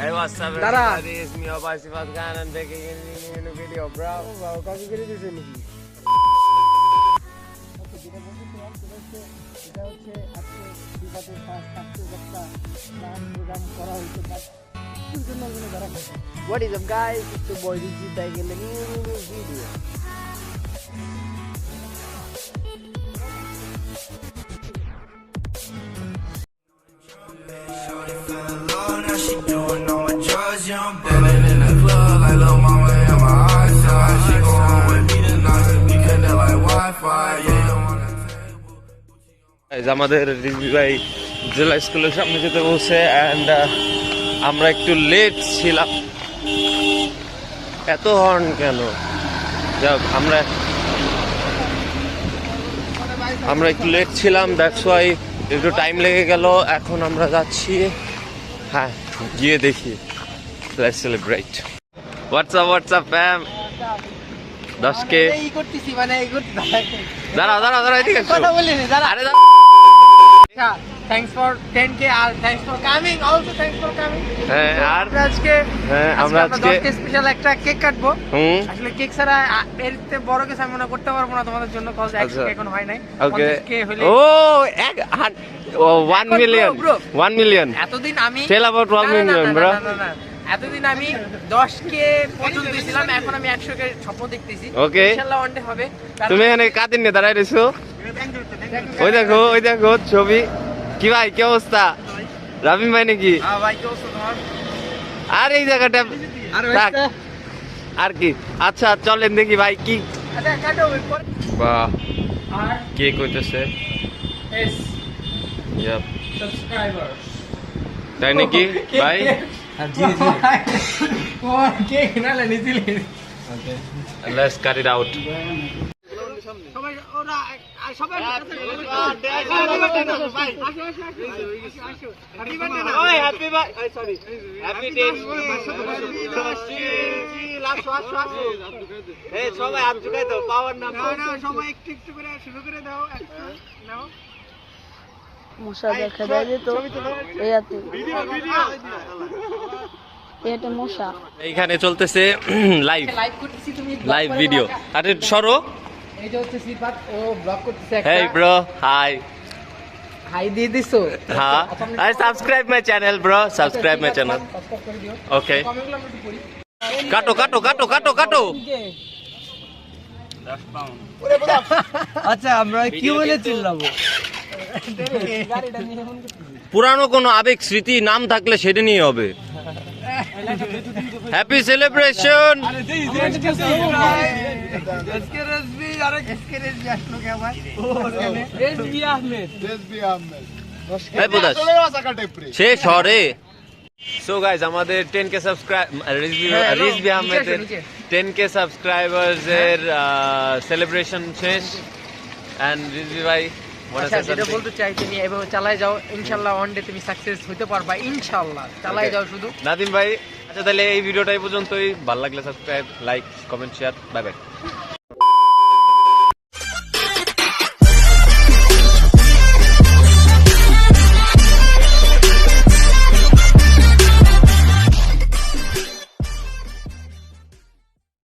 Hey, what's up, everybody? It's me, Obasi Fatgan, and taking in a new video, bro. Copy করে দিয়েছে নাকি? এটা হচ্ছে আজকে বিবাদের ফার্স্ট একটা প্ল্যান প্রোগ্রাম করা হয়েছে বাট কিছুর জন্য যারা What is up, guys? It's your boy Rishi back in the new video. She doing all my drugs, yeah, I'm ballin' in the club like lil' mama in my eyesight. She go home with me tonight, we connect like Wi-Fi, yeah. আমাদের রিজভি ভাই জেলা স্কুলের সামনে যেতে বলছে and আমরা একটু late ছিলাম। এত হর্ন কেন? যাক আমরা একটু লেট ছিলাম, দ্যাটস ওয়াই একটু টাইম লেগে গেল। এখন আমরা যাচ্ছি, হ্যাঁ গিয়ে দেখি। Let's celebrate. What's up fam? 10K এই করতেছি মানে এই করতে দাঁড়া এদিকে এসো। কথা বলিনি দাঁড়া। আরে থ্যাঙ্কস ফর 10K আর thanks for coming, also thanks for coming. হ্যাঁ আর আমরা আজকে স্পেশাল একটা কেক কাটবো। আসলে কেক ছাড়া এর থেকে বড় কিছু আমি মনে করতে পারবো না তোমাদের জন্য, কজ এখন হয় নাই। ওকে 50K হলে ও 1 মিলিয়ন এতদিন আমি টেল অ্যাবাউট 1 মিলিয়ন ব্রো। এতদিন আমি 10K পর্যন্ত দিয়েছিলাম, এখন আমি 100K স্বপ্ন দেখতেছি। ওকে ইনশাআল্লাহ ওয়ান ডে হবে। তুমি এখানে কাদের নিয়ে দাঁড়ায় রয়েছো? ওই দেখো ছবি। কি ভাই কি অবস্থা? রাবিম ভাই নাকি? ভাই কি অবস্থা তোমার? আর এই জায়গাটা থাক। আর কি আচ্ছা চলেন দেখি ভাই কি। আচ্ছা কাটো পর। বাহ আর কে কইতেছে? এস ইয়াপ সাবস্ক্রাইবার্স তাই নাকি ভাই? জি কোন কে কিনালে নিছিলি? Okay let's cut it out. সবাই ওরা সবাই ভাই আসো হ্যাপি বার্থডে। ওই happy bye sorry happy day. আসো এই সবাই হাত ঝুঁকাই দাও, পাওয়ার নাম সবাই একটু করে শুরু করে দাও। একটু নাও মশা দেখা যায় যে তো এতে এটা মশা এইখানে চলতেছে লাইভ করতেছি, তুমি লাইভ ভিডিও। আরে সরো। এই যে হচ্ছে সিফাত, ও ব্লগ করতেছে একটা। হেই ব্রো হাই হাই দিয়ে দিছো? হ্যাঁ I subscribe my channel bro, subscribe my channel. Subscribe করে দিও। ওকে কমেন্টগুলো আমরা একটু পড়ি। কাটো। আচ্ছা আমরা কি বলে চিল্লাবো? পুরানো কোনো আবেগ স্মৃতি নাম থাকলে সেটা নিয়ে হবে। Happy celebration. সে শহরে। সো গাইজ আমাদের 10K সাবস্ক্রাইব রিজভি আহমেদের 10K সাবস্ক্রাইবার্স এর সেলিব্রেশন শেষ এন্ড রিজভি ভাই যেটা বলতে চাই, তুমি এভাবে চালাই যাও, ইনশাআল্লাহ ওয়ান ডে তুমি সাকসেস হতে পারবা, ইনশাআল্লাহ। চালাই যাও শুধু। নাদিম ভাই আচ্ছা তাহলে এই ভিডিওটা এই পর্যন্তই। ভালো লাগলে subscribe, like, comment, share. Bye bye.